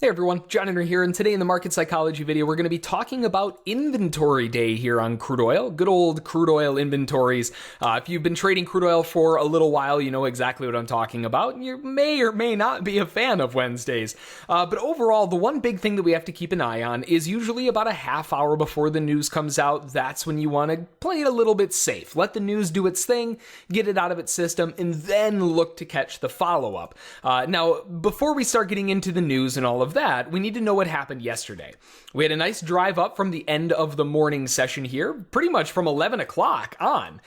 Hey everyone, John Henry here, and today in the market psychology video, we're going to be talking about inventory day here on crude oil. Good old crude oil inventories. If you've been trading crude oil for a little while, you know exactly what I'm talking about. You may or may not be a fan of Wednesdays. But overall, the one big thing that we have to keep an eye on is usually about a half hour before the news comes out. That's when you want to play it a little bit safe. Let the news do its thing, get it out of its system, and then look to catch the follow-up. Now, before we start getting into the news and all of that, we need to know what happened yesterday. We had a nice drive up from the end of the morning session here, pretty much from 11 o'clock on.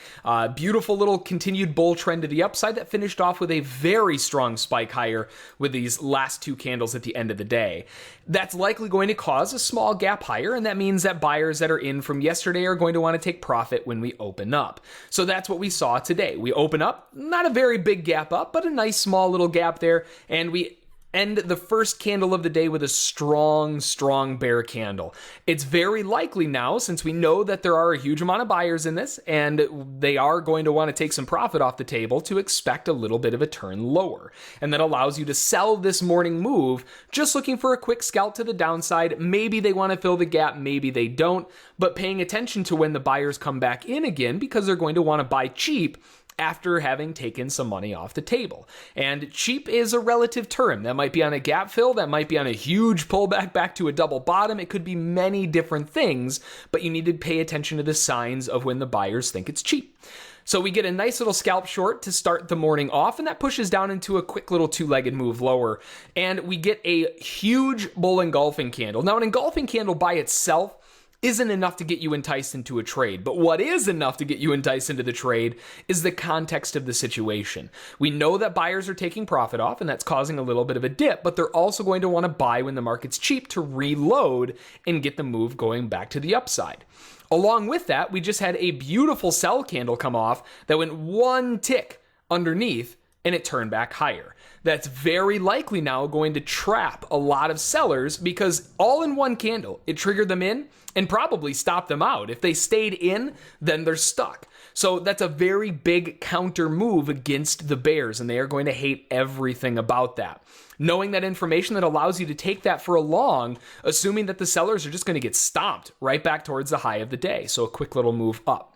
Beautiful little continued bull trend to the upside that finished off with a very strong spike higher with these last two candles at the end of the day. That's likely going to cause a small gap higher, and that means that buyers that are in from yesterday are going to want to take profit when we open up. So that's what we saw today. We open up, not a very big gap up, but a nice small little gap there, and we end the first candle of the day with a strong bear candle. It's very likely now, since we know that there are a huge amount of buyers in this and they are going to want to take some profit off the table, to expect a little bit of a turn lower. And that allows you to sell this morning move just looking for a quick scalp to the downside. Maybe they want to fill the gap, maybe they don't, but paying attention to when the buyers come back in again, because they're going to want to buy cheap after having taken some money off the table. And cheap is a relative term. That might be on a gap fill, that might be on a huge pullback back to a double bottom. It could be many different things, but you need to pay attention to the signs of when the buyers think it's cheap. So we get a nice little scalp short to start the morning off, and that pushes down into a quick little two-legged move lower. And we get a huge bull engulfing candle. Now, an engulfing candle by itself isn't enough to get you enticed into a trade. But what is enough to get you enticed into the trade is the context of the situation. We know that buyers are taking profit off, and that's causing a little bit of a dip, but they're also going to want to buy when the market's cheap to reload and get the move going back to the upside. Along with that, we just had a beautiful sell candle come off that went one tick underneath, and it turned back higher. That's very likely now going to trap a lot of sellers, because all in one candle, it triggered them in and probably stopped them out. If they stayed in, then they're stuck. So that's a very big counter move against the bears, and they are going to hate everything about that. Knowing that information, that allows you to take that for a long, assuming that the sellers are just going to get stomped right back towards the high of the day. So a quick little move up.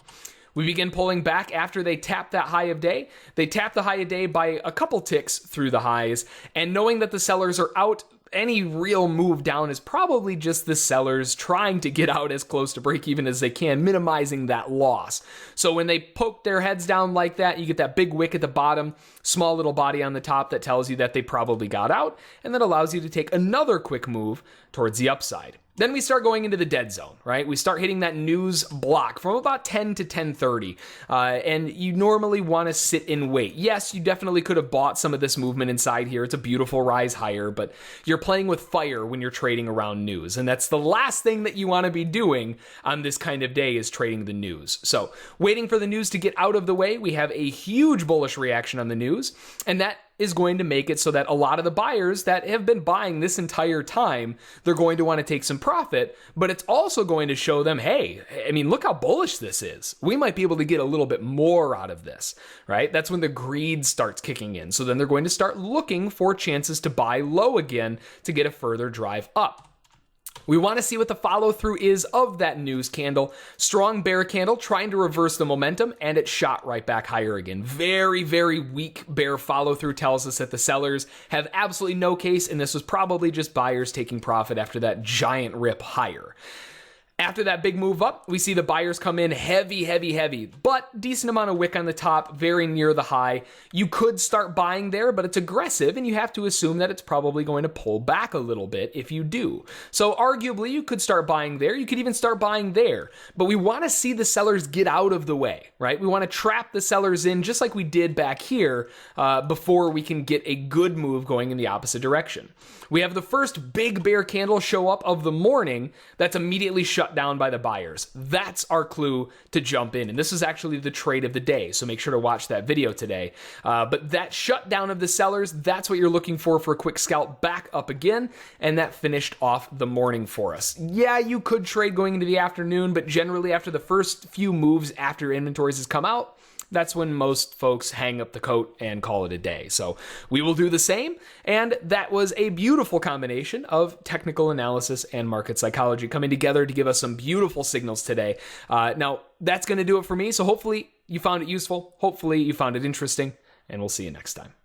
We begin pulling back after they tap that high of day. They tap the high of day by a couple ticks through the highs, and knowing that the sellers are out, any real move down is probably just the sellers trying to get out as close to break even as they can, minimizing that loss. So when they poke their heads down like that, you get that big wick at the bottom, small little body on the top that tells you that they probably got out, and that allows you to take another quick move towards the upside. Then we start going into the dead zone, right? We start hitting that news block from about 10 to 10:30, and you normally want to sit and wait. Yes, you definitely could have bought some of this movement inside here. It's a beautiful rise higher, but you're playing with fire when you're trading around news, and that's the last thing that you want to be doing on this kind of day, is trading the news. So waiting for the news to get out of the way, we have a huge bullish reaction on the news, and that is going to make it so that a lot of the buyers that have been buying this entire time, they're going to want to take some profit, but it's also going to show them, hey, I mean, look how bullish this is. We might be able to get a little bit more out of this, right? That's when the greed starts kicking in. So then they're going to start looking for chances to buy low again to get a further drive up. We want to see what the follow through is of that news candle. Strong bear candle trying to reverse the momentum, and it shot right back higher again. Very weak bear follow through tells us that the sellers have absolutely no case, and this was probably just buyers taking profit after that giant rip higher. After that big move up, we see the buyers come in heavy, but decent amount of wick on the top, very near the high. You could start buying there, but it's aggressive, and you have to assume that it's probably going to pull back a little bit if you do. So arguably, you could start buying there. You could even start buying there, but we want to see the sellers get out of the way, right? We want to trap the sellers in just like we did back here before we can get a good move going in the opposite direction. We have the first big bear candle show up of the morning that's immediately shut down by the buyers. That's our clue to jump in. And this is actually the trade of the day, so make sure to watch that video today. But that shutdown of the sellers, that's what you're looking for a quick scalp back up again, and that finished off the morning for us. Yeah, you could trade going into the afternoon, but generally after the first few moves after inventories has come out, that's when most folks hang up the coat and call it a day. So we will do the same. And that was a beautiful combination of technical analysis and market psychology coming together to give us some beautiful signals today. Now, that's going to do it for me. So hopefully you found it useful. Hopefully you found it interesting. And we'll see you next time.